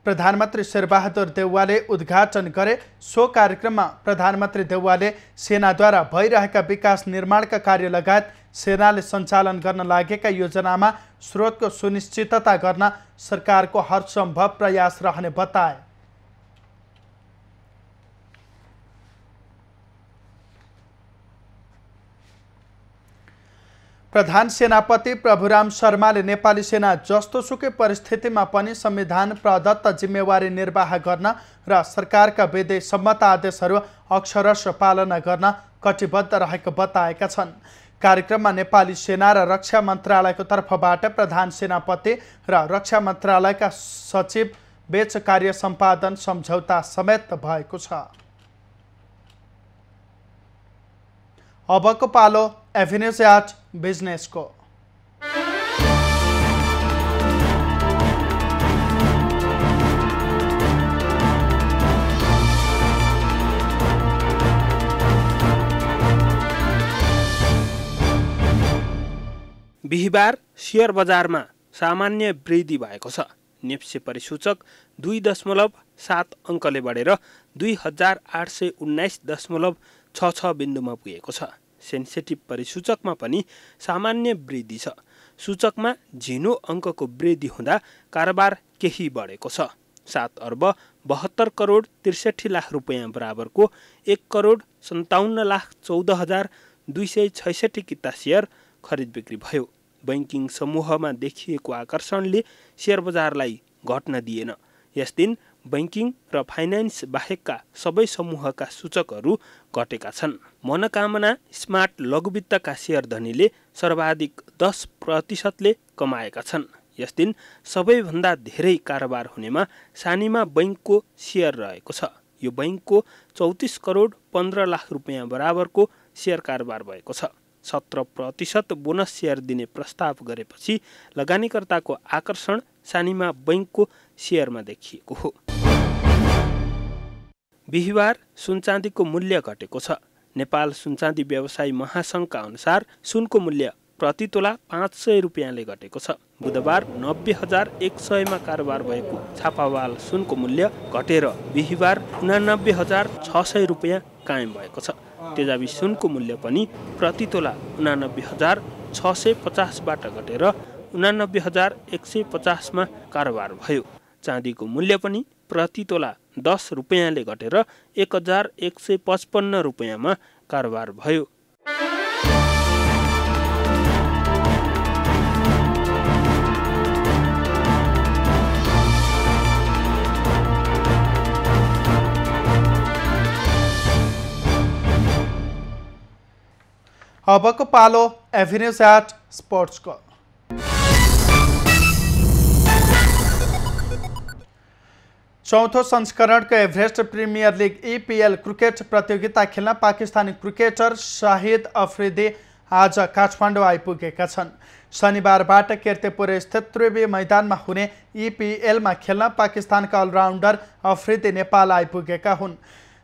Speaker 1: प्रधानमन्त्री शेरबहादुर देउवाले उद्घाटन गरे। सो कार्यक्रममा प्रधानमन्त्री देउवाले सेनाद्वारा भइरहेका विकास निर्माणका कार्य लगायत सेनाले सञ्चालन गर्न लागेका योजनामा स्रोतको सुनिश्चितता गर्न सरकारको हरसम्भव प्रयास रहने बताए। प्रधान सेनापति प्रभुराम शर्माले नेपाली सेना जस्तोसुकै परिस्थितिमा पनि संविधान प्रदत्त जिम्मेवारी निर्वाह गर्न र सरकारका विदेश सम्मत आदेशहरू अक्षरशः पालना गर्न कटिबद्ध रहेको बताएका छन्। कार्यक्रममा नेपाली सेना र रक्षा मन्त्रालयको तर्फबाट प्रधान सेनापति र रक्षा मन्त्रालयका सचिव बीच कार्य सम्पादन सम्झौता समेत भएको छ। अबको पालो एभिन्यूज एट बिजनेसको।
Speaker 19: बिहीबार शेयर बजारमा सामान्य वृद्धि भएको छ। नेप्से परिसूचक 2.7 अङ्कले बढेर 2819.66 बिन्दुमा पुगेको छ। सेन्सेटिभ परिसूचकमा पनि सामान्य वृद्धि छ। सूचकमा झिनो अङ्कको वृद्धि हुँदा कारोबार केही बढेको छ। 7 अर्ब 72 करोड 63 लाख रुपियाँ बराबरको 1,57,14,266 किता सेयर खरिद बिक्री भयो। बैंकिङ समूहमा देखिएको आकर्षणले सेयर बजारलाई घट्न दिएन। यस दिन बैंकिङ र फाइनान्स बाहेकका सबै समूहका सूचकहरू घटेका छन्। मनोकामना स्मार्ट लघुवित्तका सेयर धनीले सर्वाधिक 10% कमाएका छन्। यस दिन सबैभन्दा धेरै कारोबार हुनेमा सानीमा बैंकको सेयर रहेको छ। यो बैंकको 34 करोड 15 लाख रुपियाँ बराबरको सेयर कारोबार भएको छ। 17% बोनस सेयर दिने प्रस्ताव गरेपछि लगानीकर्ताको आकर्षण सानीमा बैंकको सेयरमा देखिएको हो। बिहीबार सुनचाँदीको मूल्य घटेको छ। नेपाल सुनचाँदी व्यवसायी महासङ्घका अनुसार सुनको मूल्य प्रति तोला 500 रुपियाँले घटेको छ। बुधबार 90,100 मा कारोबार भएको छापावाल सुनको मूल्य घटेर बिहीबार 89,600 रुपियाँ कायम भएको छ। तेजाबी सुनको मूल्य पनि प्रति तोला 89,650 बाट घटेर 89,150 मा कारोबार भयो। चाँदीको मूल्य पनि प्रति तोला 10 रुपियाँले घटेर 1,155 रुपियाँमा कारोबार भयो।
Speaker 1: अबको पालो एभिन्यूज एट स्पोर्ट्सको। चौथो संस्करणको Everest premier league EPL cricket प्रतियोगिता खेल्न पाकिस्तानी क्रिकेटर शाहिद अफरिदी आज काठमाडौँ आइपुगेका छन्। शनिबारबाट कीर्तिपुर स्थित त्रिवेणी मैदानमा हुने EPLमा खेल्न पाकिस्तानका अलराउन्डर अफरिदी नेपाल आइपुगेका हुन्।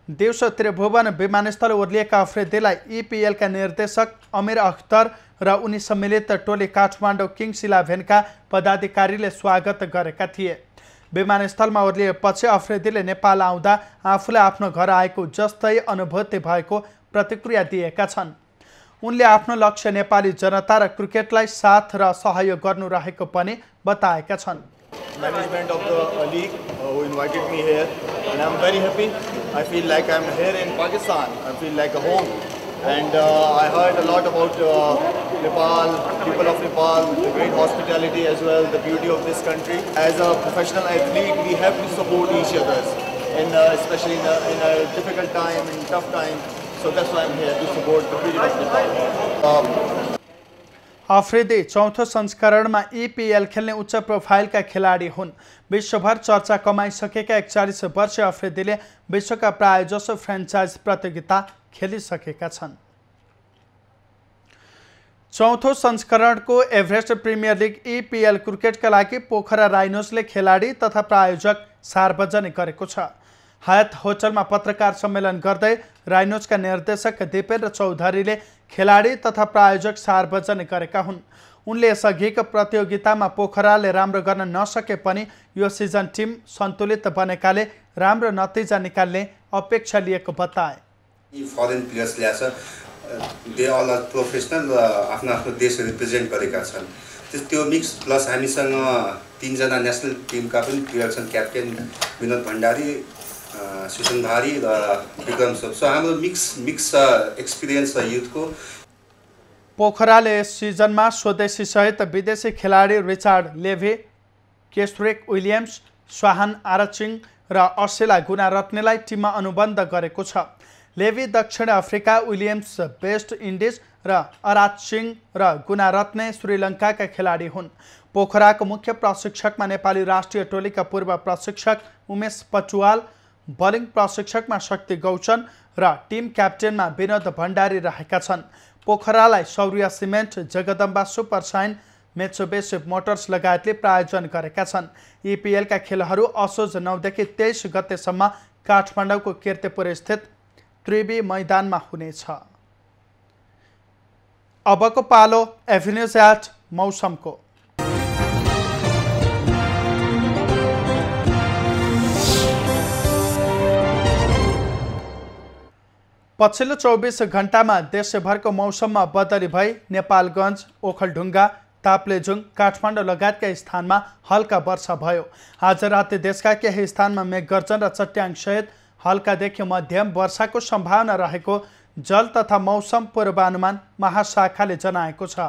Speaker 1: दिउँसो त्रिभुवन विमानस्थल ओर्लिएका अफरिदीलाई EPLका निर्देशक अमीर अख्तर र उनी सम्मिलित टोली काठमाडौँ किङ्स 11का पदाधिकारीले स्वागत गरेका थिए। विमानस्थलमा ओर्लिएपछि अफरिदीले नेपाल आउँदा आफूले आफ्नो घर आएको जस्तै अनुभूति भएको प्रतिक्रिया दिएका छन्। उनले आफ्नो लक्ष्य नेपाली जनता र क्रिकेटलाई साथ र सहयोग गर्नु रहेको पनि बताएका छन्।
Speaker 3: Management of the league who invited me here, and I'm very happy. I feel like I'm here in Pakistan. I feel like a home, and I heard a lot about Nepal, people of Nepal, the great hospitality as well, the beauty of this country. As a professional athlete, we have to support each other, especially in a difficult time, in tough time. So that's why I'm here to support the people of Nepal.
Speaker 1: अफरिदी चौथो संस्करणमा EPL खेल्ने उच्च प्रोफाइलका खेलाडी हुन्। विश्वभर चर्चा कमाइसकेका 41 वर्षीय अफरिदीले विश्वका प्रायजसो फ्रेन्चाइज प्रतियोगिता खेलिसकेका छन्। चौथो संस्करणको एभरेस्ट प्रिमियर लिग EPL क्रिकेटका लागि पोखरा राइनोजले खेलाडी तथा प्रायोजक सार्वजनिक गरेको छ। हयात होटलमा पत्रकार सम्मेलन गर्दै राइनोजका निर्देशक दिपेन्द्र चौधरीले खेलाडी तथा प्रायोजक सार्वजनिक गरेका हुन्। उनले यसअघिको प्रतियोगितामा पोखराले राम्रो गर्न नसके पनि यो सिजन टिम सन्तुलित बनेकाले राम्रो नतिजा निकाल्ने अपेक्षा लिएको बताए।
Speaker 4: फरेन प्लेयर्स ल्याछ, दे अल आर प्रोफेसनल, आफ्नो आफ्नो देश रिप्रेजेन्ट गरेका छन्। त्यो मिक्स प्लस हामीसँग 3 जना नेसनल टिमका पनि प्लेयर छन्, क्याप्टेन विनोद भण्डारी, सुसन भारी र विक्रम सब। सो हाम्रो मिक्स एक्सपिरियन्स छ युथको।
Speaker 1: पोखराले यस सिजनमा स्वदेशी सहित विदेशी खेलाडी रिचार्ड लेभी, केसरिक विलियम्स, स्वाहान आरचिङ र अर्सेला गुनारत्नेलाई टिममा अनुबन्ध गरेको छ। लेभी दक्षिण अफ्रिका, विलियम्स वेस्ट इन्डिज र अराचिङ र गुनारत्ने श्रीलङ्काका खेलाडी हुन्। पोखराको मुख्य प्रशिक्षकमा नेपाली राष्ट्रिय टोलीका पूर्व प्रशिक्षक उमेश पटुवाल, बलिङ प्रशिक्षकमा शक्ति गौचन र टिम क्याप्टेनमा विनोद भण्डारी रहेका छन्। पोखरालाई सौर्य सिमेन्ट, जगदम्बा सुपरसाइन, मेट्सुबिसी मोटर्स लगायतले प्रायोजन गरेका छन्। EPLका खेलहरू असोज 9 देखि 23 गतेसम्म काठमाडौँको कीर्तिपुर स्थित त्रिवेणी मैदानमा हुनेछ। अबको पालो एभिन्यूज एट मौसमको। पछिल्लो 24 घण्टामा देशभरको मौसममा बदली भई नेपालगञ्ज, ओखलढुङ्गा, ताप्लेजुङ, काठमाडौँ लगायतका स्थानमा हल्का वर्षा भयो। आज राति देशका केही स्थानमा मेघगर्जन र चट्याङसहित हल्कादेखि मध्यम वर्षाको सम्भावना रहेको जल तथा मौसम पूर्वानुमान महाशाखाले जनाएको छ।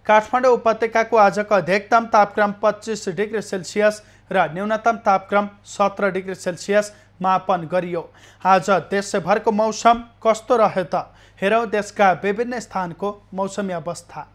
Speaker 1: काठमाडौँ उपत्यकाको आजको अधिकतम तापक्रम 25 डिग्री सेल्सियस र न्यूनतम तापक्रम 17 डिग्री सेल्सियस मापन गरियो। आज देशभरको मौसम कस्तो रह्यो त हेरौँ देशका विभिन्न स्थानको मौसमी अवस्था।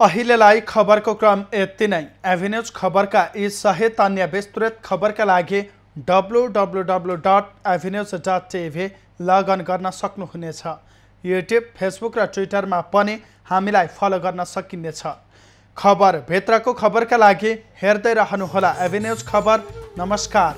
Speaker 1: अहिलेलाई खबरको क्रम यति नै। एभिन्यूज खबरका यी सहित अन्य विस्तृत खबरका लागि www.avenews.tv लगइन गर्न सक्नुहुनेछ। युट्युब, फेसबुक र ट्विटरमा पनि हामीलाई फलो गर्न सकिनेछ। खबर भित्रको खबरका लागि हेर्दै रहनुहोला एभिन्यूज खबर। नमस्कार।